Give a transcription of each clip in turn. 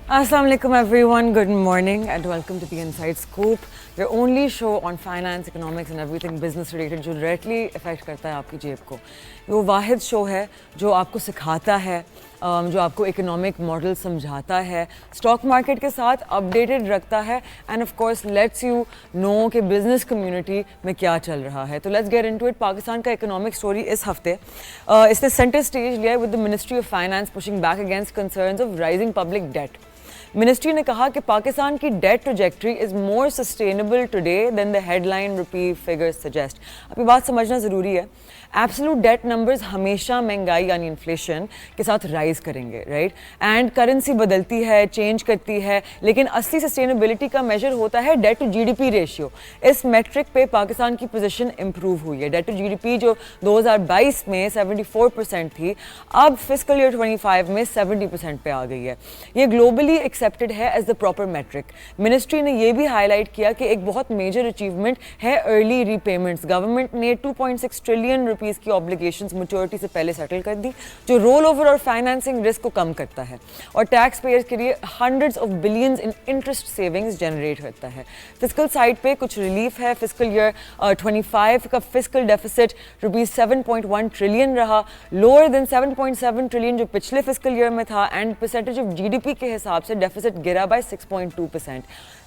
Assalamu alaikum everyone, good morning and welcome to the Inside Scoop, your only show on finance, economics and everything business related जो directly affect करता है आपकी जेब को। वो वाहिद show है जो आपको सिखाता है, जो आपको इकोनॉमिक मॉडल समझाता है, स्टॉक मार्केट के साथ अपडेटेड रखता है end of course let's you know कि बिजनेस कम्युनिटी में क्या चल रहा है। तो let's get into it. Pakistan का इकोनॉमिक स्टोरी इस हफ्ते इसने सेंटर स्टेज लिया है with the ministry of finance pushing back against concerns of rising public debt. Ministry ने कहा कि पाकिस्तान की debt trajectory is more sustainable today than the headline rupee figures suggest. अब ये बात समझना ज़रूरी है। एब्सोल्यूट डेट नंबर्स हमेशा महंगाई यानी इन्फ्लेशन के साथ राइज करेंगे, राइट? एंड करेंसी बदलती है, चेंज करती है, लेकिन असली सस्टेनेबिलिटी का मेजर होता है डेट टू जीडीपी रेशियो। इस मैट्रिक पे पाकिस्तान की पोजीशन इंप्रूव हुई है। डेट टू जीडीपी जो 2022 में 74% थी, अब फिस्कल ईयर 25 में 70% पे आ गई है। ये ग्लोबली एक्सेप्टेड है as the proper metric. Ministry ने यह भी हाईलाइट किया कि एक बहुत मेजर अचीवमेंट है अर्ली रीपेमेंट्स। गवर्नमेंट ने 2.6 ट्रिलियन रुपीस की ऑब्लिगेशंस मैच्योरिटी से पहले सेटल कर दी, जो रोल ओवर और फाइनेंसिंग रिस्क को कम करता है और टैक्स पेयर्स के लिए hundreds of billions in interest savings generate करता है। फिस्कल साइड पे कुछ रिलीफ है। फिस्कल ईयर 25 का फिस्कल डेफिसिट रुपीज 7.1 ट्रिलियन रहा, लोअर देन 7.7 ट्रिलियन जो पिछले फिस्कल ईयर में था एंड परसेंटेज ऑफ जीडीपी के हिसाब से डेफिसिट गिरा बाय 6.2%।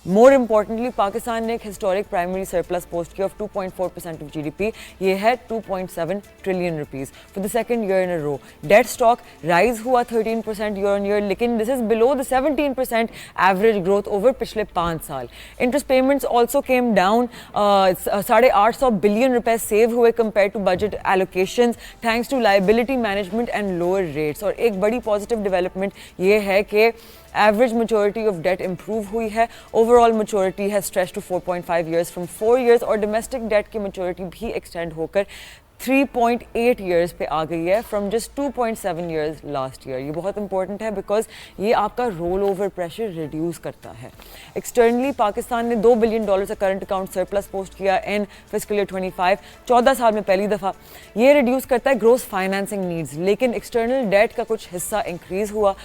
मोर इम्पॉर्टेंटली पाकिस्तान ने एक हिस्टोरिक प्राइमरी सरप्लस पोस्ट किया ऑफ 2.4% ऑफ जीडीपी। ये है 2.7 trillion rupees for the second year in a row. Debt stock rise हुआ 13% ईयर ऑन ईयर, लेकिन this is below the 17% average growth over पिछले 5 साल। Interest payments also came down, 850 billion रुपए save हुए compare to budget allocations thanks to liability management and lower rates. और एक बड़ी positive development ये है कि average maturity of debt improve हुई है। ओवरऑल मैच्योरिटी है stretch to 4.5 years from 4 years और डोमेस्टिक डेट की मैच्योरिटी भी एक्सटेंड होकर 3.8 ईयर्स पे आ गई है from just 2.7 years last year. ये बहुत इंपॉर्टेंट है बिकॉज ये आपका रोल ओवर प्रेशर रिड्यूस करता है। एक्सटर्नली पाकिस्तान ने $2 बिलियन का करंट अकाउंट सरप्लस पोस्ट किया इन फिस्कल ईयर 25, 14 साल में पहली दफ़ा। ये रिड्यूस करता है ग्रोस फाइनेंसिंग नीड्स, लेकिन एक्सटर्नल डेट का कुछ हिस्सा इंक्रीज हुआ।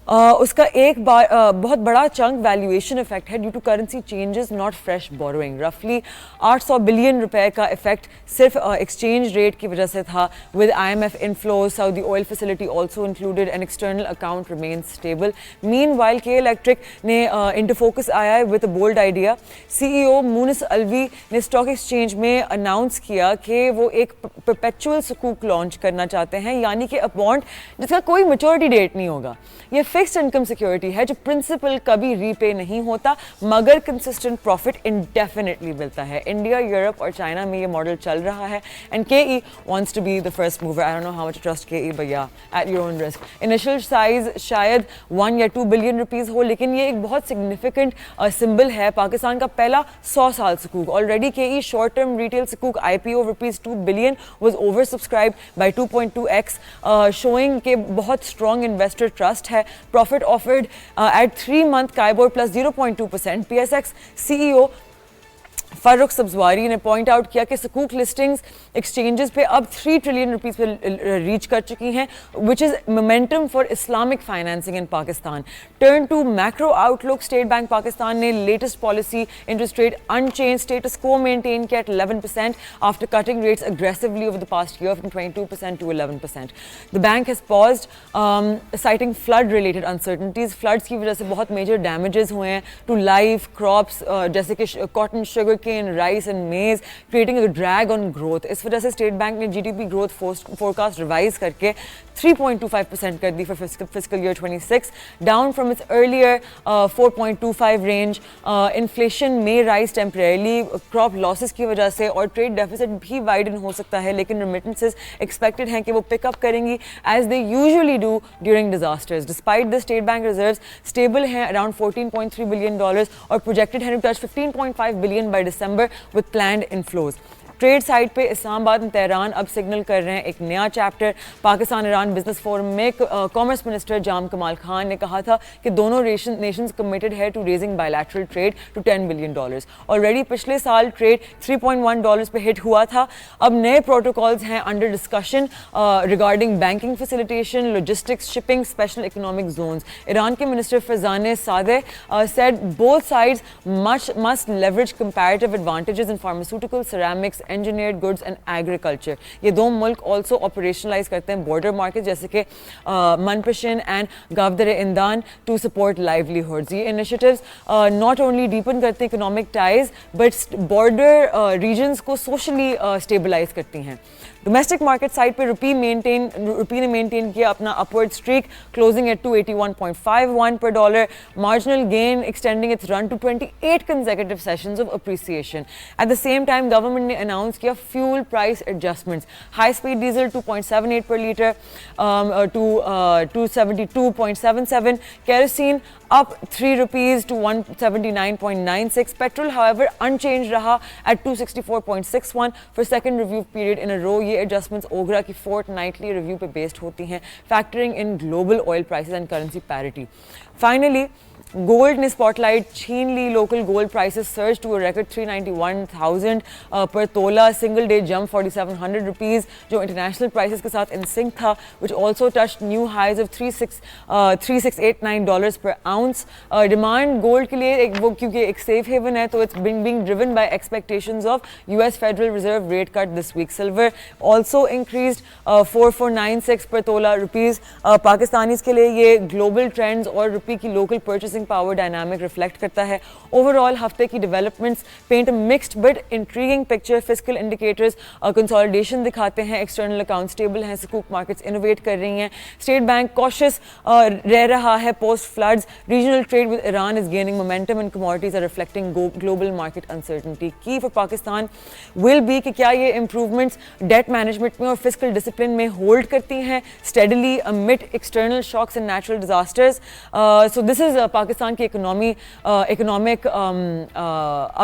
उसका एक बहुत बड़ा चंक वैल्यूएशन इफेक्ट है due to currency changes not fresh borrowing. रफली 800 बिलियन रुपए का इफेक्ट सिर्फ एक्सचेंज रेट की वजह से था। With IMF inflows, Saudi oil facility also included and external account remain stable. Meanwhile K Electric ने इंटू फोकस आया है with a bold idea. CEO Munis Alvi ने स्टॉक एक्सचेंज में अनाउंस किया कि वो एक परपेचुअल सुकूक लॉन्च करना चाहते हैं, यानी कि अ बॉन्ड जिसका कोई मैच्योरिटी डेट नहीं होगा। ये फिक्स्ड इनकम सिक्योरिटी है जो प्रिंसिपल कभी रीपे नहीं होता मगर कंसिस्टेंट प्रॉफिट इंडेफिनेटली मिलता है। इंडिया, यूरोप और चाइना में ये मॉडल चल रहा है and KE wants to be the first mover. I don't know how much trust KE, but yeah at your own risk. Initial size शायद 1 या 2 बिलियन रुपीस हो, लेकिन ये एक बहुत सिग्निफिकेंट सिंबल है पाकिस्तान का पहला 100 साल सुकूक। Already KE short term retail सुकूक IPO rupees 2 billion was over subscribe by 2.2x, showing के बहुत स्ट्रॉन्ग इन्वेस्टर ट्रस्ट है। Profit offered at 3-month KIBOR plus 0.2%. PSX CEO Farooq Sabzwari ने पॉइंट आउट किया कि सुकूक लिस्टिंग्स एक्सचेंजेस पे अब 3 ट्रिलियन रुपीस पे रीच कर चुकी हैं, which is momentum for Islamic financing in Pakistan. Turn to macro outlook, state bank Pakistan ने latest policy interest rate unchanged status को मेंटेन किया at 11% after cutting rates aggressively over the past year from 22% to 11%। The bank has paused citing flood related uncertainties. Floods की वजह से बहुत major damages हुए हैं to life crops जैसे कि cotton, sugar cane, rice and maize, creating a drag on growth. इस वजह से स्टेट बैंक ने जीडीपी ग्रोथ फोरकास्ट रिवाइज करके 3.25% कर दी for fiscal year 26, down from its earlier 4.25 range. Inflation में राइज टेम्परेरली क्रॉप लॉसेस की वजह से और ट्रेड डेफिसिट भी वाइडन हो सकता है, लेकिन रेमिटेंसेस एक्सपेक्टेड हैं कि वो पिकअप करेंगी as they usually do during disasters. Despite the state bank reserves stable हैं अराउंड $14.3 बिलियन और प्रोजेक्टेड हैं to touch $15.5 billion by December with planned inflows. Trade side पे इस्लामाबाद और तेहरान अब सिग्नल कर रहे हैं एक नया chapter. Pakistan Iran business forum में कॉमर्स मिनिस्टर जाम कमाल खान ने कहा था कि दोनों नेशंस कमिटेड है to raising bilateral trade to $10 billion. Already पिछले साल ट्रेड $3.1 पे हिट हुआ था। अब नए प्रोटोकॉल्स हैं under discussion regarding banking facilitation, logistics, shipping, special economic zones. Iran के मिनिस्टर फरजान सादे said both sides must leverage comparative advantages in pharmaceuticals, ceramics, engineered goods and agriculture. ये दो मुल्क also operationalize करते हैं border markets जैसे कि मनपशन एंड गवदर-ए-इंदान to support livelihoods. ये initiatives not only deepen करते हैं economic ties but border regions को socially stabilize करती हैं। डोमेस्टिक मार्केट साइड पे रुपी ने मेंटेन किया अपना upward streak, closing at 281.51 per dollar, marginal gain extending its run to 28 consecutive sessions of appreciation. At the same time, government ने announce किया fuel price adjustments. High speed diesel 2.78 per liter to 272.77, kerosene up 3 rupees to 179.96. Petrol, however, unchanged raha at 264.61 for second review period in a row. ये adjustments ओगरा की fortnightly review पे based होती हैं, factoring in global oil prices and currency parity. Finally, gold ने spotlight छीन ली। Local gold prices surge to a record 391,000 per tola, single day jump 4,700 rupees जो international prices के साथ इन सिंक था, which also touched new highs of $3,689 per ounce. Demand gold के लिए वो क्योंकि एक सेफ हेवन है तो it's being driven by expectations of US federal reserve rate cut this week. Silver also increased 4,496 पर तोला रुपीज़। पाकिस्तानीज के लिए ये ग्लोबल ट्रेंड्स और रुपी की local purchasing power dynamic reflect करता है। ओवरऑल हफ्ते की developments paint a mixed but intriguing picture. Fiscal indicators consolidation दिखाते हैं, एक्सटर्नल अकाउंट स्टेबल हैं, सकूक मार्केट्स इनोवेट कर रही हैं। स्टेट बैंक कॉशियस रह रहा है post floods. Regional trade with Iran is gaining momentum and commodities are reflecting global market uncertainty. Key for Pakistan will be कि क्या ये इंप्रूवमेंट्स डेट मैनेजमेंट में और फिस्कल डिसिप्लिन में होल्ड करती हैं steadily amid external shocks and natural disasters. So this is Pakistan की economic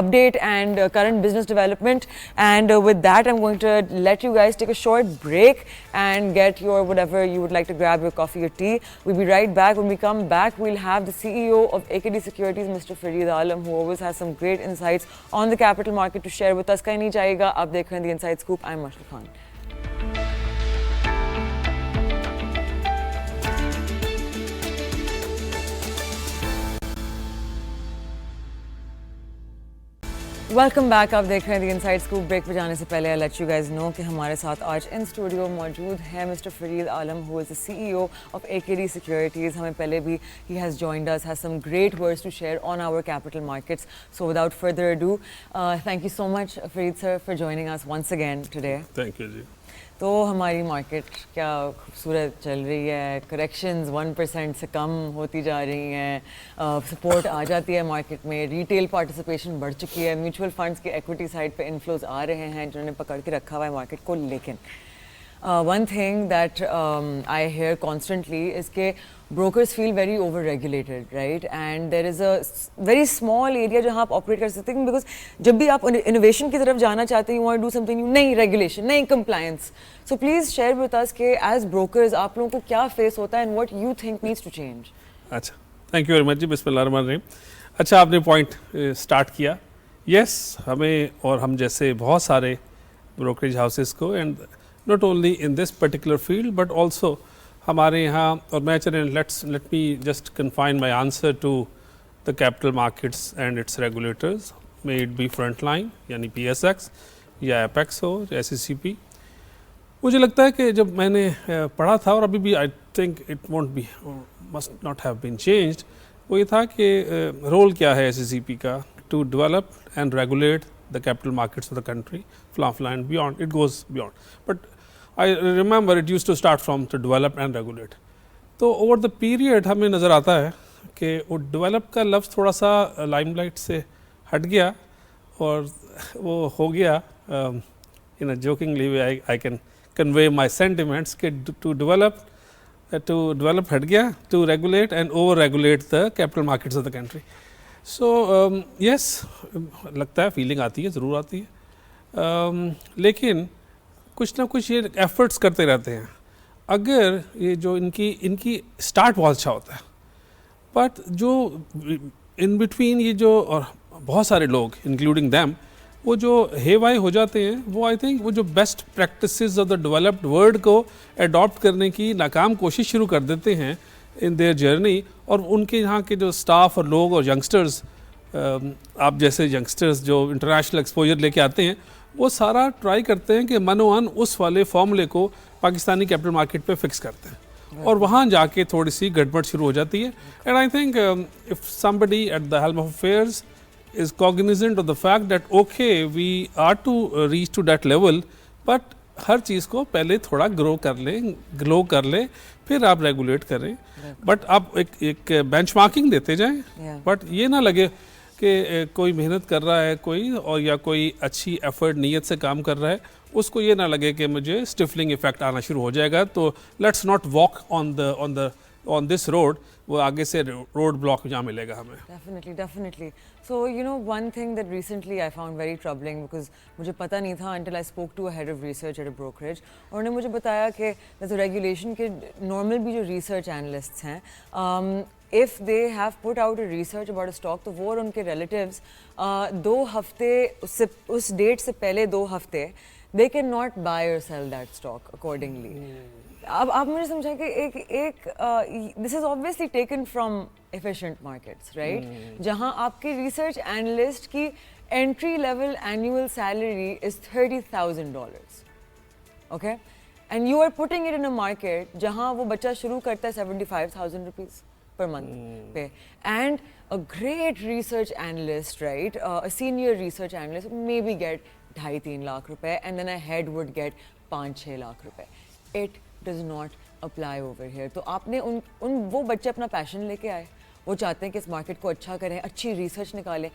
update and current business development, and with that I'm going to let you guys take a short break and get your whatever you would like to grab, your coffee or tea. We'll be right back. When we come back, we'll have the CEO of AKD Securities, Mr. Fareed Alam, who always has some great insights on the capital market to share with us. कहीं नहीं जाएगा, आप देख रहे हैं The Inside Scoop. I'm Mashal Khan. Welcome back. आप देख रहे हैं द इनसाइड स्कूप। ब्रेक पे जाने से पहले I let you guys know कि हमारे साथ आज इन स्टूडियो मौजूद है mister Farid Alam, who is the CEO of AKD securities. हमें पहले भी he has joined us, has some great words to share on our capital markets. So without further ado, thank you so much Farid sir for joining us once again today. Thank you ji. तो हमारी market क्या खूबसूरत चल रही है, corrections 1% से कम होती जा रही हैं, सपोर्ट आ जाती है मार्केट में, रिटेल पार्टिसिपेशन बढ़ चुकी है, म्यूचुअल फंड्स के एक्विटी साइड पे इन्फ्लोज आ रहे हैं जिन्होंने पकड़ के रखा हुआ है मार्केट को। लेकिन one thing that I hear constantly is के brokers feel very over regulated, right? And there is a very small area जहाँ आप ऑपरेट कर सकते हैं, बिकॉज जब भी आप इनोवेशन की तरफ जाना चाहते हैं, you want to do something new, नई रेगुलेशन, नई compliance. So please share with us कि एज ब्रोकर्स आप लोगों को क्या फेस होता है and what you think needs to change. अच्छा, थैंक यू वेरी मच जी। बिस्मिल्लाहिर्रहमानिर्रहीम। अच्छा, आपने पॉइंट स्टार्ट किया। यस, हमें और हम जैसे बहुत सारे ब्रोकरेज हाउसेस को, and not only in this particular field but also हमारे यहाँ, और मैं चलें let me just confine my answer to the capital markets and its regulators, may it be front line यानी PSX या एपेक्स हो या SECP। मुझे लगता है कि जब मैंने पढ़ा था, और अभी भी I think it won't be must not have been changed, वो ये था कि रोल क्या है SECP का, to develop and regulate the capital markets of the country, फ्ला and beyond, it goes beyond. But I remember it used to start from to develop and regulate. तो over the period हमें नज़र आता है कि वो develop का लफ्ज़ थोड़ा सा limelight से हट गया और वो हो गया in a jokingly way I can convey my sentiments कि to develop हट गया, to regulate and over regulate the capital markets of the country. So yes, लगता है feeling आती है, ज़रूर आती है। लेकिन कुछ ना कुछ ये एफर्ट्स करते रहते हैं. अगर ये जो इनकी स्टार्ट बहुत अच्छा होता है, बट जो इन बिटवीन ये जो और बहुत सारे लोग इंक्लूडिंग दैम वो जो हेवाई हो जाते हैं, वो आई थिंक वो जो best practices of the developed world को अडॉप्ट करने की नाकाम कोशिश शुरू कर देते हैं इन देयर जर्नी. और उनके यहाँ के जो स्टाफ और लोग और यंगस्टर्स, आप जैसे यंगस्टर्स जो इंटरनेशनल एक्सपोजर लेके आते हैं, वो सारा ट्राई करते हैं कि मनोअन उस वाले फॉर्मूले को पाकिस्तानी कैपिटल मार्केट पे फिक्स करते हैं और वहाँ जाके थोड़ी सी गड़बड़ शुरू हो जाती है. And I think if somebody at the helm of affairs is cognizant of the fact that okay we are to reach to that level, but हर चीज़ को पहले थोड़ा ग्रो कर ले फिर आप रेगुलेट करें. बट आप एक बेंचमार्किंग देते जाएं, बट ये ना लगे कि कोई मेहनत कर रहा है कोई और या कोई अच्छी एफर्ट नीयत से काम कर रहा है, उसको ये ना लगे कि मुझे स्टिफलिंग इफेक्ट आना शुरू हो जाएगा, तो let's not walk on this road. वो आगे से रोड ब्लॉक जहाँ मिलेगा हमें. Definitely. So, you know, one thing that recently I found very troubling because मुझे पता नहीं था until I spoke to a head of research at a brokerage. और उन्होंने मुझे बताया कि there's a regulation के normal भी जो research analysts हैं, if they have put out a research about a stock, तो वो और उनके relatives 2 हफ्ते उस डेट से पहले 2 हफ्ते they cannot buy or sell that stock accordingly. अब आप मुझे समझाएं कि एक this is obviously taken from efficient markets, right, जहां आपके रिसर्च एनालिस्ट की entry level annual salary is $30,000, okay, and you are putting it in a market जहां वो बच्चा शुरू करता है ₹75,000 per month pay, and a great research analyst, right, a senior research analyst may be get 2.5-3 lakh रुपए, and then a head would get 5-6 lakh रुपए. It does not apply over here. तो आपने वो बच्चे अपना पैशन लेके आए, वो चाहते हैं कि इस मार्केट को अच्छा करें, अच्छी रिसर्च निकालें,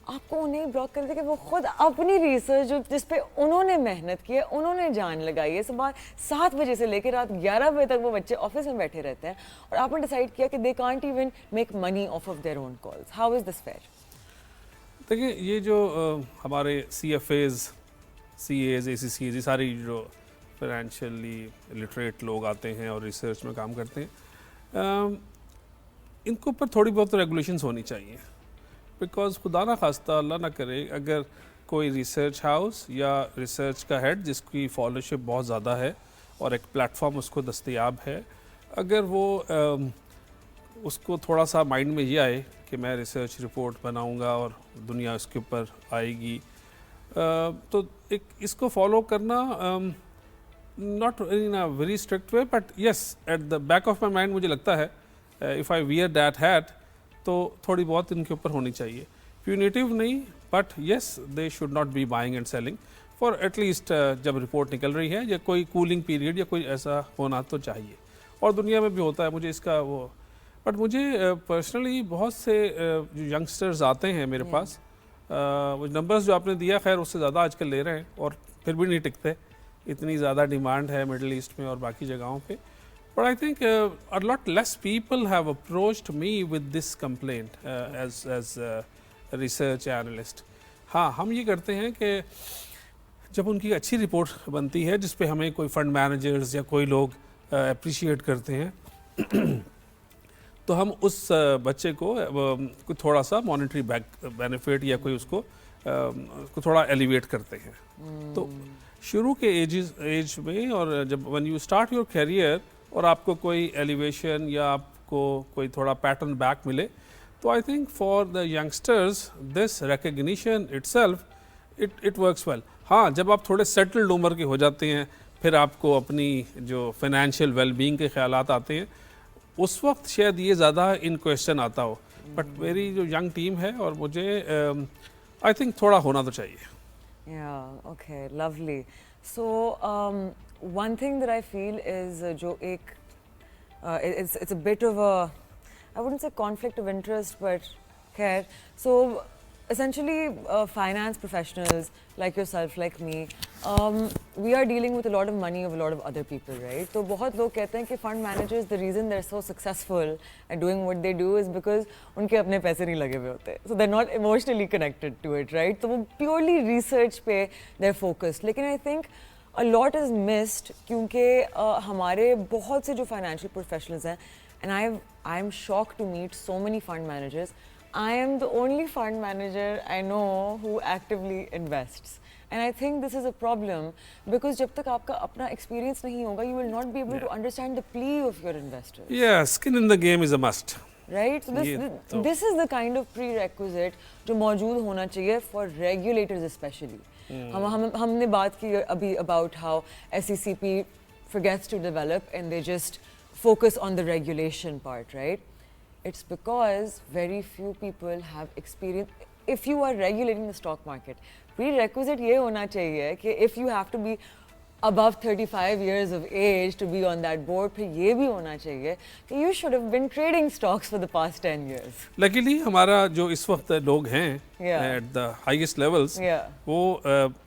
आपको उन्हें ब्लॉक कर दे कि वो खुद अपनी रिसर्च जो जिस पे उन्होंने मेहनत की है, उन्होंने जान लगाई है, सुबह 7 बजे से लेकर रात 11 बजे तक वो बच्चे ऑफिस में बैठे रहते हैं और आपने डिसाइड किया कि they can't even make money of of their own calls. How is this fair? देखिए, ये जो हमारे CFAs, CAs, ACCAs, ये सारी जो फाइनेंशियली लिटरेट लोग आते हैं और रिसर्च में काम करते हैं, इनके ऊपर थोड़ी बहुत रेगुलेशंस होनी चाहिए. बिकॉज खुदा ना खास्ता, अल्लाह ना करे, अगर कोई रिसर्च हाउस या रिसर्च का हेड जिसकी फॉलोशिप बहुत ज़्यादा है और एक प्लेटफॉर्म उसको दस्तयाब है, अगर वो उसको थोड़ा सा माइंड में ये आए कि मैं रिसर्च रिपोर्ट बनाऊंगा और दुनिया उसके ऊपर आएगी, तो एक इसको फॉलो करना not in a very strict way, but yes, at the back of my mind मुझे लगता है if I wear that hat, तो थोड़ी बहुत इनके ऊपर होनी चाहिए. Punitive नहीं, but yes, they should not be buying and selling for at least जब रिपोर्ट निकल रही है, या कोई कूलिंग पीरियड या कोई ऐसा होना तो चाहिए. और दुनिया में भी होता है, मुझे इसका वो, बट मुझे पर्सनली बहुत से जो यंगस्टर्स आते हैं मेरे पास, वो नंबर्स जो आपने दिया खैर उससे ज़्यादा आजकल ले रहे हैं और फिर भी नहीं टिकते, इतनी ज़्यादा डिमांड है मिडल ईस्ट में और बाकी जगहों पे. But I think a lot less people have approached me with this complaint as research analyst. हाँ, हम ये करते हैं कि जब उनकी अच्छी रिपोर्ट बनती है जिस पे हमें कोई फंड मैनेजर्स या कोई लोग अप्रिशिएट करते हैं तो हम उस बच्चे को थोड़ा सा मॉनेटरी बेनिफिट या कोई उसको थोड़ा एलिवेट करते हैं. तो शुरू के एज में, और जब when you start your career और आपको कोई एलिवेशन या आपको कोई थोड़ा पैटर्न बैक मिले, तो I think for the youngsters this recognition itself it works well. हाँ, जब आप थोड़े सेटल्ड उम्र के हो जाते हैं, फिर आपको अपनी जो फाइनेंशियल वेलबींग के ख्यालात आते हैं, उस वक्त शायद ये ज़्यादा इन क्वेश्चन आता हो. बट मेरी जो यंग टीम है और मुझे आई थिंक थोड़ा होना तो चाहिए. Yeah, okay, lovely. So, one thing that I feel is जो एक it's a bit of a, I wouldn't say conflict of interest, but खैर, so essentially finance professionals like yourself, like me, we are dealing with a lot of money of a lot of other people, right? तो बहुत लोग कहते हैं कि fund managers, the reason they're so successful at doing what they do is because उनके अपने पैसे नहीं लगे हुए होते, so they're not emotionally connected to it, right? तो वो purely research पे they're focused. लेकिन I think a lot is missed क्योंकि हमारे बहुत से जो financial professionals हैं, and I'm shocked to meet so many fund managers. I am the only fund manager I know who actively invests. And I think this is a problem because जब तक आपका अपना experience नहीं होगा, you will not be able to understand the plea of your investors. Yeah, skin in the game is a must. Right? So this is the kind of prerequisite जो मौजूद होना चाहिए for regulators especially. हमने बात की अभी about how SECP forgets to develop and they just focus on the regulation part, right? It's because very few people have experience. If you are regulating the stock market, prerequisite ये होना चाहिए कि if you have to be above 35 years of age to be on that board, फिर ये भी होना चाहिए कि you should have been trading stocks for the past 10 years. Luckily हमारा जो इस वक्त लोग हैं at the highest levels, वो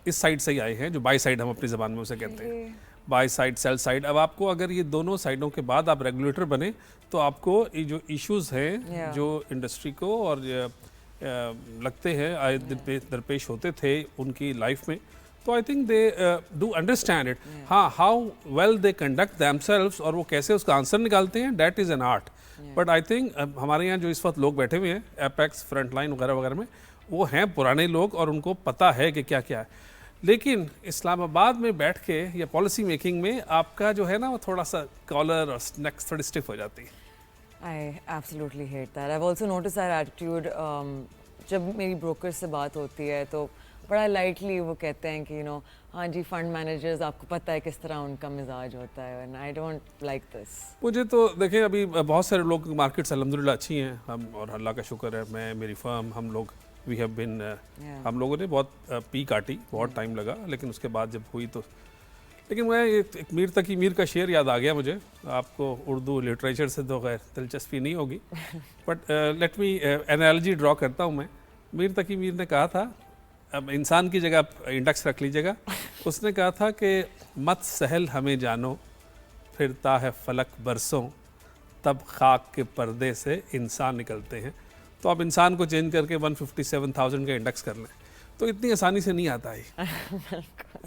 इस साइड से ही आए हैं, जो बाई साइड हम अपनी ज़बान में उसे कहते हैं, बाई साइड सेल साइड. अब आपको अगर ये दोनों साइडों के बाद आप रेगुलेटर बने तो आपको ये जो इश्यूज हैं जो इंडस्ट्री को और लगते हैं आए दिन पे दरपेश होते थे उनकी लाइफ में, तो I think they do understand it. हाँ, how well they conduct themselves और वो कैसे उसका आंसर निकालते हैं, that is an art. But I think हमारे यहाँ जो इस वक्त लोग बैठे हुए हैं एपेक्स फ्रंटलाइन वगैरह वगैरह में, वो हैं पुराने लोग और उनको पता है कि क्या क्या है. लेकिन इस्लामाबाद में बैठ के या पॉलिसी मेकिंग में आपका जो है ना वो थोड़ा सा कॉलर और नेक थोड़ी स्टिफ हो जाती है. I absolutely hate that. I've also noticed that attitude. जब मेरी ब्रोकर से बात होती है तो बड़ा लाइटली वो कहते हैं कि हाँ जी फंड मैनेजर्स आपको पता है किस तरह उनका मिजाज होता है, and I don't like this. मुझे तो देखें अभी बहुत सारे लोग मार्केट्स अल्हम्दुलिल्लाह अच्छी हैं, हम और अल्लाह का शुक्र है, मैं मेरी फर्म हम लोग वी हैव बिन हम लोगों ने बहुत पी काटी, बहुत टाइम लगा, लेकिन उसके बाद जब हुई तो लेकिन मैं एक मीर तकी मीर का शेर याद आ गया मुझे. आपको उर्दू लिटरेचर से तो खैर दिलचस्पी नहीं होगी, but let me analogy draw करता हूँ मैं. मीर तकी मीर ने कहा था, अब इंसान की जगह इंडेक्स रख लीजिएगा, उसने कहा था कि मत सहल हमें जानो फिरता है फलक बरसों, तब खाक के पर्दे से इंसान निकलते हैं. तो आप इंसान को चेंज करके 157,000 का इंडेक्स कर लें तो इतनी आसानी से नहीं आता है.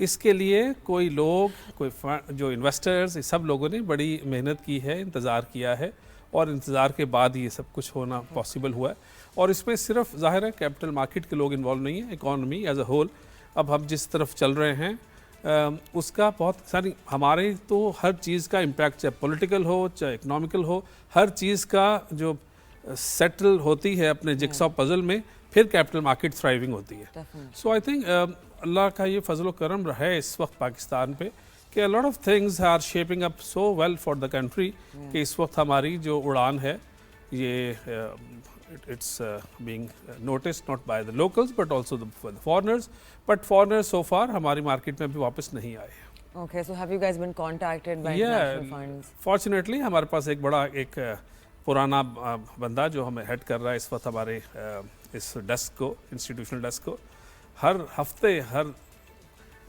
इसके लिए कोई लोग, कोई जो इन्वेस्टर्स, सब लोगों ने बड़ी मेहनत की है, इंतज़ार किया है और इंतज़ार के बाद ये सब कुछ होना पॉसिबल हुआ है. और इसमें सिर्फ ज़ाहिर है कैपिटल मार्केट के लोग इन्वॉल्व नहीं है, इकॉनमी एज अ होल. अब हम जिस तरफ चल रहे हैं उसका बहुत सारी हमारे तो हर चीज़ का इम्पैक्ट, चाहे पॉलिटिकल हो चाहे इकनॉमिकल हो, हर चीज़ का जो सेटल होती है अपने जिक्सॉ पजल में, फिर कैपिटल मार्केट थ्राइविंग होती है. सो आई थिंक अल्लाह का ये फजल करम रहा है इस वक्त पाकिस्तान पे कि lot of things are shaping up so well for the country कि इस वक्त हमारी जो उड़ान है ये it's being noticed not by the locals but also the foreigners, but foreigners so far हमारी मार्केट में भी वापस नहीं आए. Okay, so have you guys been contacted by international funds? Fortunately हमारे पास एक बड़ा एक पुराना बंदा जो हमें हेड कर रहा है इस वक्त हमारे इस डेस्क को, इंस्टीट्यूशनल डेस्क को, हर हफ्ते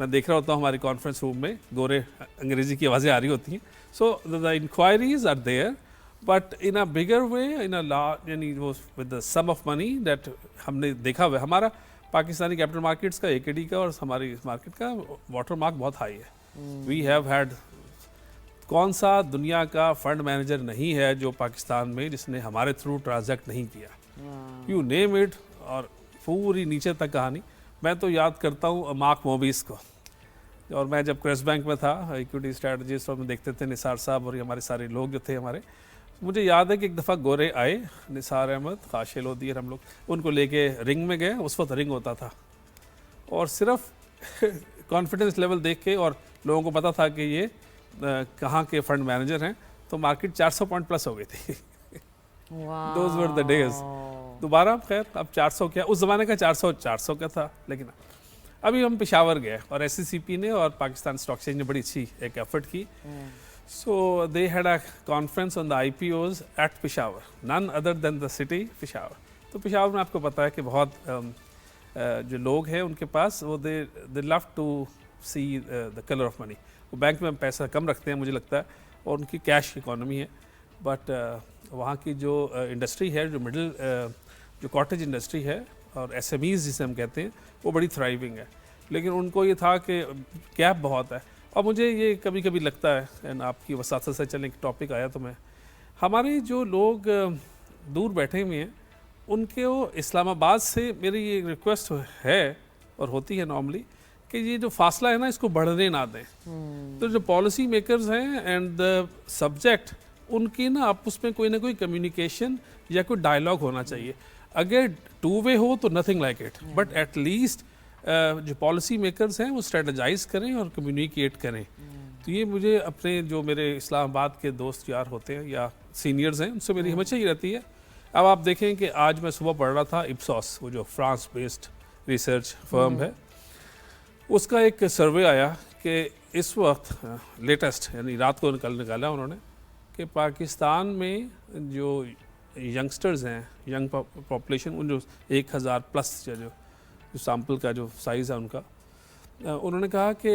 मैं देख रहा होता हूँ हमारी कॉन्फ्रेंस रूम में गोरे अंग्रेज़ी की आवाज़ें आ रही होती हैं. So the inquiries are there but in a bigger way, in a यानी वो with the sum of money that हमने देखा हुआ. हमारा पाकिस्तानी कैपिटल मार्केट्स का AKD का और हमारी मार्केट का वाटर मार्क बहुत हाई है. वी हैव हैड, कौन सा दुनिया का फंड मैनेजर नहीं है जो पाकिस्तान में जिसने हमारे थ्रू ट्रांजैक्ट नहीं किया. यू नेम इट, और पूरी नीचे तक कहानी. मैं तो याद करता हूँ मार्क मोबिस को, और मैं जब क्रेस बैंक में था इक्विटी स्ट्रेटजिस्ट और मैं देखते थे निसार साहब और हमारे सारे लोग जो थे हमारे, मुझे याद है कि एक दफ़ा गोरे आए, निसार अहमद, खाशे लोधी, हम लोग उनको लेके रिंग में गए. उस वक्त रिंग होता था और सिर्फ कॉन्फिडेंस लेवल देख के और लोगों को पता था कि ये कहाँ के फंड मैनेजर हैं, तो मार्केट 400 पॉइंट प्लस हो गई थी. Those were the days. दोबारा खैर अब 400 क्या, उस ज़माने का 400 का था. लेकिन अभी हम पेशावर गए और SECP ने और पाकिस्तान स्टॉक एक्सचेंज ने बड़ी अच्छी एक एफर्ट की. So they had a conference on the IPOs at Peshawar, none other than the city Peshawar. तो पेशावर में आपको पता है कि बहुत जो लोग हैं उनके पास वो they love to see the colour of money. वो बैंक में पैसा कम रखते हैं मुझे लगता है, और उनकी कैश इकोनॉमी है। बट वहाँ की जो इंडस्ट्री है, जो मिडिल जो कॉटेज इंडस्ट्री है और SMEs जिसे हम कहते हैं, वो बड़ी थ्राइविंग है। लेकिन उनको ये था कि गैप बहुत है। और मुझे ये कभी कभी लगता है, एंड आपकी वसात से चलने की टॉपिक आया तो मैं, हमारे जो लोग दूर बैठे हुए हैं उनके वो इस्लामाबाद से मेरी ये रिक्वेस्ट है और होती है नॉर्मली कि ये जो फासला है ना इसको बढ़ने ना दें। तो जो पॉलिसी मेकर्स हैं एंड द सब्जेक्ट, उनकी ना आपस में कोई ना कोई कम्युनिकेशन या कोई डायलॉग होना चाहिए। अगर टू वे हो तो nothing like it, but at least जो पॉलिसी मेकर्स हैं वो स्ट्रेटजाइज करें और कम्युनिकेट करें। तो ये मुझे अपने जो मेरे इस्लामाबाद के दोस्त यार होते हैं या सीनियर्स हैं उनसे मेरी हमेशा ही रहती है। अब आप देखें कि आज मैं सुबह पढ़ रहा था इप्सॉस, वो जो फ्रांस बेस्ड रिसर्च फर्म है, उसका एक सर्वे आया कि इस वक्त लेटेस्ट यानी रात को निकाला उन्होंने कि पाकिस्तान में जो यंगस्टर्स हैं, यंग पॉपुलेशन, उन जो 1000 प्लस जो सैम्पल का जो साइज़ है उनका, उन्होंने कहा कि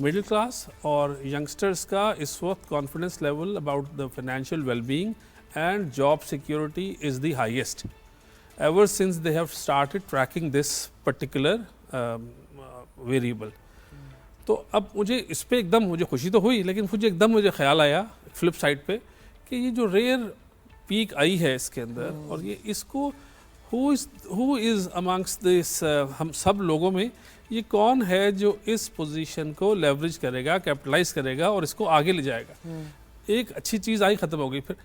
मिडिल क्लास और यंगस्टर्स का इस वक्त confidence level about the financial wellbeing and job security is the highest ever since they have started tracking this particular variable. तो अब मुझे इस पे एकदम मुझे खुशी तो हुई, लेकिन मुझे ख्याल आया फ्लिप साइड पे कि ये जो रेयर पीक आई है इसके अंदर, और ये इसको who is amongst this हम सब लोगों में ये कौन है जो इस पोजीशन को लेवरेज करेगा, कैपिटलाइज करेगा और इसको आगे ले जाएगा। एक अच्छी चीज़ आई, ख़त्म हो गई। फिर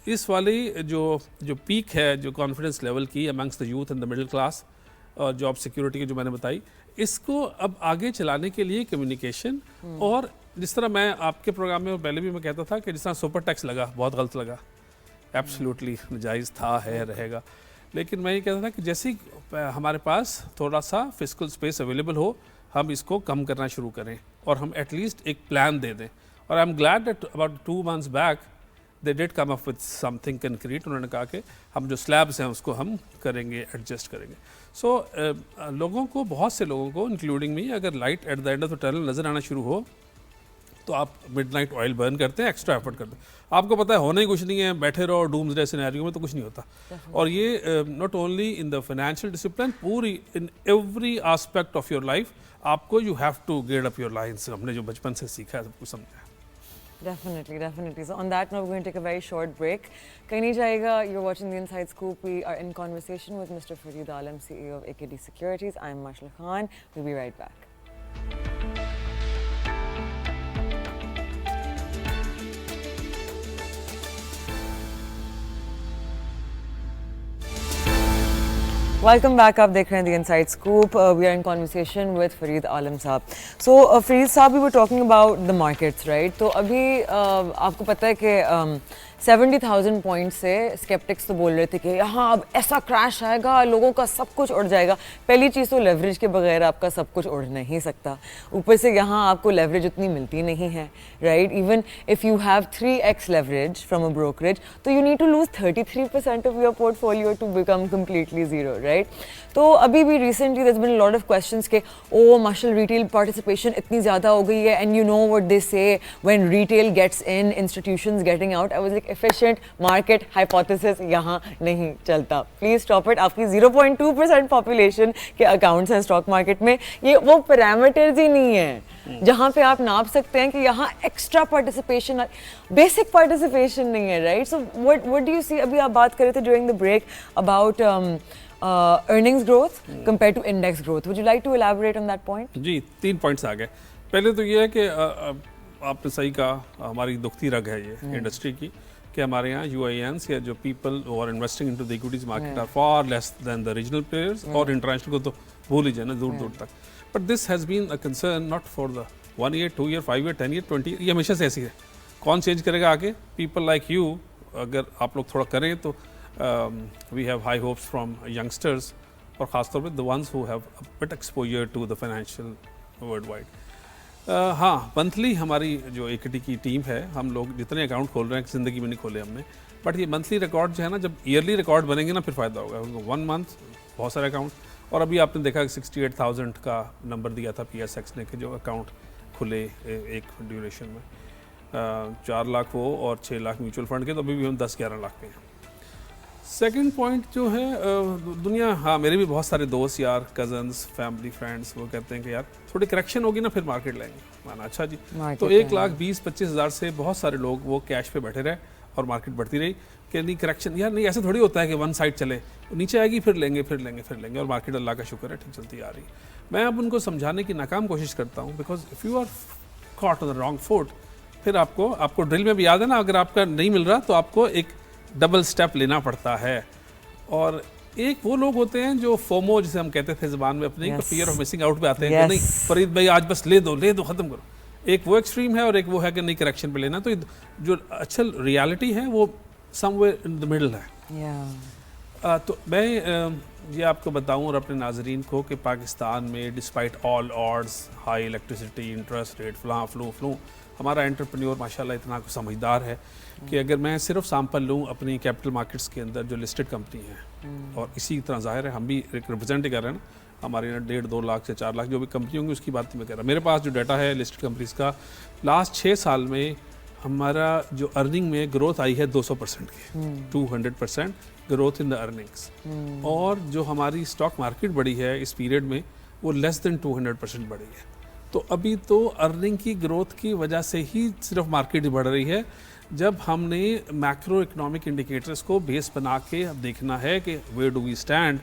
इस वाली जो पीक है जो कॉन्फिडेंस लेवल की amongst the youth and the middle class और जॉब सिक्योरिटी की जो मैंने बताई, इसको अब आगे चलाने के लिए कम्युनिकेशन, और जिस तरह मैं आपके प्रोग्राम में पहले भी मैं कहता था कि जिस तरह सुपर टैक्स लगा बहुत गलत लगा, एब्सोल्युटली नाजायज़ था, है, रहेगा। लेकिन मैं ये कहता था कि जैसे ही हमारे पास थोड़ा सा फिस्कल स्पेस अवेलेबल हो, हम इसको कम करना शुरू करें और हम एटलीस्ट एक प्लान दे दें। और I am glad that about 2 months back they did come up with something concrete. उन्होंने कहा कि हम जो स्लैब्स हैं उसको हम करेंगे, एडजस्ट करेंगे। सो लोगों को, बहुत से लोगों को इंक्लूडिंग मी, अगर light at the end of the tunnel नज़र आना शुरू हो तो आप मिडनाइट ऑयल बर्न करते हैं, एक्स्ट्रा एफर्ट करते हैं। आपको पता है होना ही कुछ नहीं है, बैठे रहो डूम्सडे सिनेरियो में तो कुछ नहीं होता। और ये not only in the financial discipline, पूरी in every aspect of your life आपको you have to grade up your lines. हमने जो बचपन से सीखा है, सब कुछ समझा है। Definitely. So on that note, we're going to take a very short break. कहीं नहीं जाएगा. You're watching the Inside Scoop. We are in conversation with Mr. Fareed Alam, CEO of AKD Securities. I'm Mashal Khan. We'll be right back. Welcome back. आप देख रहे हैं The Inside Scoop. We are in conversation with Fareed Alam साहब. So Fareed साहब, we were talking about the markets, right? तो अभी आपको पता है कि 70,000 पॉइंट से स्केप्टिक्स तो बोल रहे थे कि यहाँ अब ऐसा क्रैश आएगा, लोगों का सब कुछ उड़ जाएगा। पहली चीज़ तो लेवरेज के बगैर आपका सब कुछ उड़ नहीं सकता, ऊपर से यहाँ आपको लेवरेज उतनी मिलती नहीं है, right? Even if you have 3x leverage from a brokerage, तो you need to lose 33% of your portfolio to become completely zero, right? तो अभी भी recently there has been a lot of questions के ओ मार्शल रिटेल पार्टिसिपेशन इतनी ज़्यादा हो गई है, and you know what they say when retail gets in, institutions getting out. I was like efficient market hypothesis यहाँ नहीं चलता, प्लीज स्टॉप इट। आपकी 0.2% पॉपुलेशन के अकाउंट्स हैं स्टॉक मार्केट में, ये वो पैरामीटर्स ही नहीं है जहाँ पे आप नाप सकते हैं कि यहाँ एक्स्ट्रा पार्टिसिपेशन, बेसिक पार्टिसिपेशन नहीं है, right? So what do you see? अभी आप बात कर रहे थे during the break about earnings growth compared to index growth. Would you like to elaborate on that point? जी, 3 पॉइंट्स आ गए। पहले तो ये है कि आपने सही कहा, हमारी दुखती रग है ये इंडस्ट्री की कि हमारे यहाँ UINs या जो people who are investing into the equities market are far less than the regional players और international को तो भूल ही जाए ना दूर दूर तक। But this has been a concern not for the 1 year, 2 year, 5 year, 10 year, 20 year, ये हमेशा से ऐसी है। कौन चेंज करेगा आगे? People like you, अगर आप लोग थोड़ा करें तो we have high hopes from youngsters और ख़ासतौर पे the ones who have a bit exposure to the financial worldwide. हाँ, मंथली हमारी जो इक्विटी की टीम है, हम लोग जितने अकाउंट खोल रहे हैं ज़िंदगी में नहीं खोले हमने, बट ये मंथली रिकॉर्ड जो है ना, जब ईयरली रिकॉर्ड बनेंगे ना फिर फ़ायदा होगा। 1 month बहुत सारे अकाउंट और अभी आपने देखा कि 68,000 का नंबर दिया था PSX ने कि जो अकाउंट खुले एक ड्यूरेशन में, 4 लाख वो और 6 लाख म्यूचुअल फंड के, तो अभी भी हम 10-11 लाख पे हैं। सेकंड पॉइंट जो है दुनिया, हाँ मेरे भी बहुत सारे दोस्त यार, कजन्स, फैमिली, फ्रेंड्स, वो कहते हैं कि यार थोड़ी करेक्शन होगी ना फिर मार्केट लेंगे। माना अच्छा जी, तो 1,20,25,000 से बहुत सारे लोग वो कैश पे बैठे रहे और मार्केट बढ़ती रही कि नहीं करेक्शन, यार नहीं ऐसे थोड़ी होता है कि वन साइड चले, नीचे आएगी फिर लेंगे फिर लेंगे फिर लेंगे, और मार्केट अल्लाह का शुक्र है ठीक चलती आ रही। मैं अब उनको समझाने की नाकाम कोशिश करता हूँ, because if you are caught on the wrong foot, फिर आपको ड्रिल में भी याद है ना, अगर आपका नहीं मिल रहा तो आपको एक डबल स्टेप लेना पड़ता है। और एक वो लोग होते हैं जो फोमो जिसे हम कहते थे ज़बान में अपनी, फियर ऑफ मिसिंग आउट पे आते हैं कि नहीं फरीद भाई आज बस ले दो खत्म करो। एक वो एक्सट्रीम है और एक वो है कि नहीं करेक्शन पे लेना। तो जो अच्छा रियलिटी है वो समवेयर इन द मिडल है। तो मैं ये आपको बताऊं और अपने नाजरीन को कि पाकिस्तान में despite all odds, high electricity, interest rate, flu हमारा एंटरप्रेन्योर माशाल्लाह इतना समझदार है कि अगर मैं सिर्फ सैंपल लूँ अपनी कैपिटल मार्केट्स के अंदर जो लिस्टेड कंपनी है, और इसी तरह जाहिर है हम भी रिप्रेजेंट कर रहे हैं ना, हमारे यहाँ 1.5-2 लाख से 4 लाख जो भी कंपनी होंगी उसकी बात मैं कह रहा हूँ। मेरे पास जो डाटा है लिस्टेड कंपनीज का, लास्ट 6 साल में हमारा जो अर्निंग में ग्रोथ आई है 200% की, 200% ग्रोथ इन द अर्निंग्स। और जो हमारी स्टॉक मार्केट बढ़ी है इस पीरियड में वो लेस देन 200% बढ़ी है। तो अभी तो अर्निंग की ग्रोथ की वजह से ही सिर्फ मार्केट बढ़ रही है। जब हमने मैक्रो इकोनॉमिक इंडिकेटर्स को बेस बना के अब देखना है कि where do we stand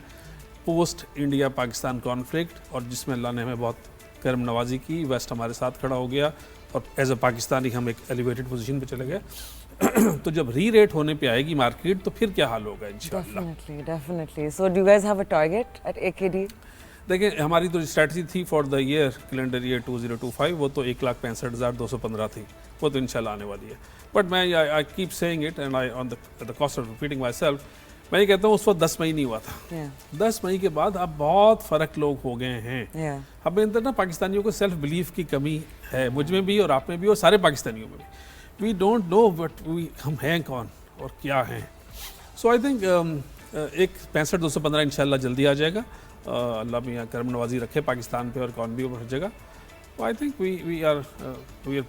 post India Pakistan conflict, और जिसमें अल्लाह ने हमें बहुत करम नवाजी की, वेस्ट हमारे साथ खड़ा हो गया और एज अ पाकिस्तानी हम एक एलिवेटेड पोजीशन पे चले गए। तो जब री रेट होने पे आएगी मार्केट तो फिर क्या हाल होगा इंशाल्लाह। Definitely. So do you guys have a target at AKD? देखिए हमारी तो स्ट्रैटेजी थी for the year calendar year 2025, वो तो 1,65,215 थी, वो तो इंशाल्लाह आने वाली है। बट मैं I keep saying it and I on the cost of repeating my self, मैं ये कहता हूँ उस वक्त 10 मई नहीं हुआ था। 10 मई के बाद अब बहुत फ़र्क लोग हो गए हैं। हमें अंदर ना पाकिस्तानियों को सेल्फ बिलीफ की कमी है, मुझ में भी और आप में भी और सारे पाकिस्तानियों में भी। वी डोंट नो वट हम हैं कौन और क्या हैं। सो आई थिंक 1,65,215 इंशाल्लाह जल्दी आ जाएगा। अल्लाह मियाँ करम नवाजी रखे पाकिस्तान पे और इकॉनमी पर हर जगह। I think we are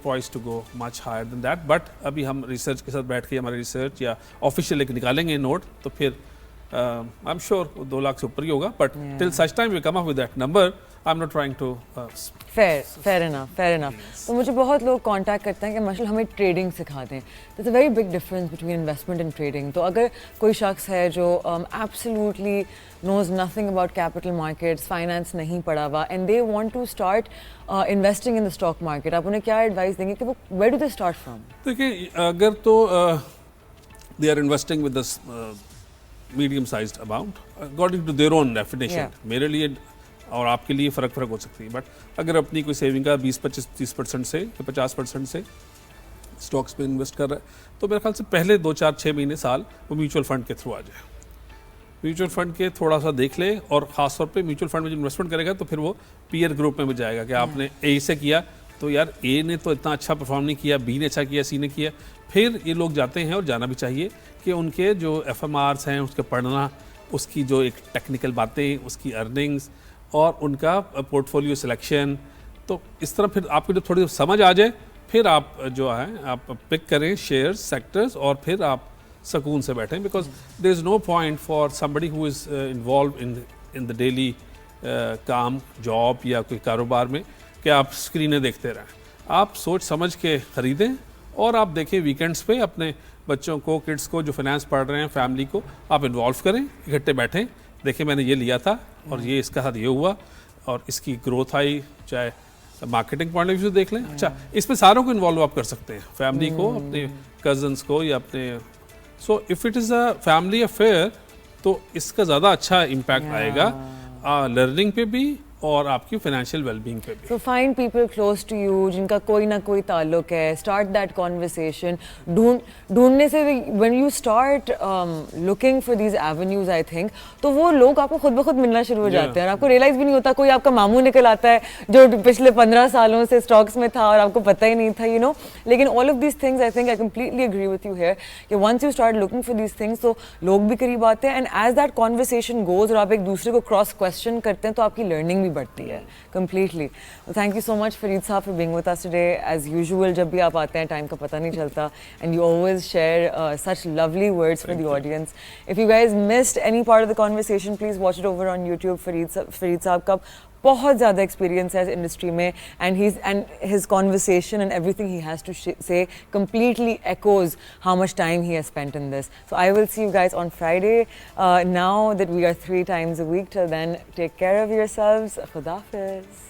poised to go much higher than that. But अभी हम रिसर्च के साथ बैठ के हमारे रिसर्च या ऑफिशियल एक निकालेंगे नोट, तो फिर आई एम श्योर 2 लाख से ऊपर ही होगा। But till such time we come up with that number, I am not trying to fair enough. तो मुझे बहुत लोग कांटेक्ट करते हैं कि माशाल्लाह हमें ट्रेडिंग सिखा दें। There is a very big difference between investment and trading. तो अगर कोई शख्स है जो absolutely knows nothing about capital markets, finance नहीं पढ़ा हुआ, and they want to start investing in the stock market, आप उन्हें क्या एडवाइस देंगे कि वो where do they start from? देखिए अगर तो they are investing with this medium sized amount according to their own definition, मेरे लिए और आपके लिए फ़र्क हो सकती है। बट अगर अपनी कोई सेविंग का 20-25-30% से या 50% से स्टॉक्स पे इन्वेस्ट कर रहा है, तो मेरे ख्याल से पहले 2-4-6 महीने साल वो म्यूचुअल फंड के थ्रू आ जाए। म्यूचुअल फंड के थोड़ा सा देख ले, और ख़ास तौर पे म्यूचुअल फंड में जो इन्वेस्टमेंट करेगा तो फिर वो पीयर ग्रुप में भी जाएगा कि आपने ए से किया तो यार ए ने तो इतना अच्छा परफॉर्म नहीं किया, बी ने अच्छा किया, सी ने किया। फिर ये लोग जाते हैं और जाना भी चाहिए कि उनके जो FMRs हैं उसके पढ़ना, उसकी जो एक टेक्निकल बातें, उसकी अर्निंग्स और उनका पोर्टफोलियो सिलेक्शन। तो इस तरह फिर आपको जब थोड़ी समझ आ जाए फिर आप जो है आप पिक करें शेयर्स, सेक्टर्स, और फिर आप सकून से बैठें। Because there is no point for somebody who is involve in the daily काम, जॉब या कोई कारोबार में कि आप स्क्रीनें देखते रहें। आप सोच समझ के ख़रीदें और आप देखें वीकेंड्स पे अपने बच्चों को, किड्स को जो फाइनेंस पढ़ रहे हैं, फैमिली को आप इन्वॉल्व करें, इकट्ठे बैठें, देखें मैंने ये लिया था और ये इसका साथ ये हुआ और इसकी ग्रोथ आई, चाहे मार्केटिंग पॉइंट ऑफ व्यू से देख लें। अच्छा, इसमें सारों को इन्वॉल्व आप कर सकते हैं, फैमिली को, अपने कजन्स को या अपने। So if it is a family affair तो इसका ज़्यादा अच्छा इम्पैक्ट आएगा लर्निंग पे भी और आपकी फाइनेंशियल वेलबींग पे भी। So find people close to you जिनका कोई ना कोई ताल्लुक है, start that conversation. ढूंढने से when you start looking for these avenues, I think, तो वो लोग आपको खुद ब खुद मिलना शुरू हो जाते हैं और आपको रियलाइज भी नहीं होता कोई आपका मामू निकल आता है जो पिछले 15 सालों से स्टॉक्स में था और आपको पता ही नहीं था, you know. लेकिन all of these things, I think I completely agree with you here कि once you start looking for these things, तो लोग भी करीब आते हैं and as that conversation goes और आप एक दूसरे को cross question करते हैं तो आपकी learning भी बढ़ती है completely. Well, thank you so much Fareed साहब for being with us today. As usual, जब भी आप आते हैं टाइम का पता नहीं चलता and you always share such lovely words for the audience. If you guys missed any part of the conversation, please watch it over on YouTube. Fareed साहब का बहुत ज़्यादा experience है इस industry में and his conversation and everything he has to say completely echoes how much time he has spent in this. So I will see you guys on Friday. Now that we are 3 times a week, till then, take care of yourselves. Khuda Hafiz.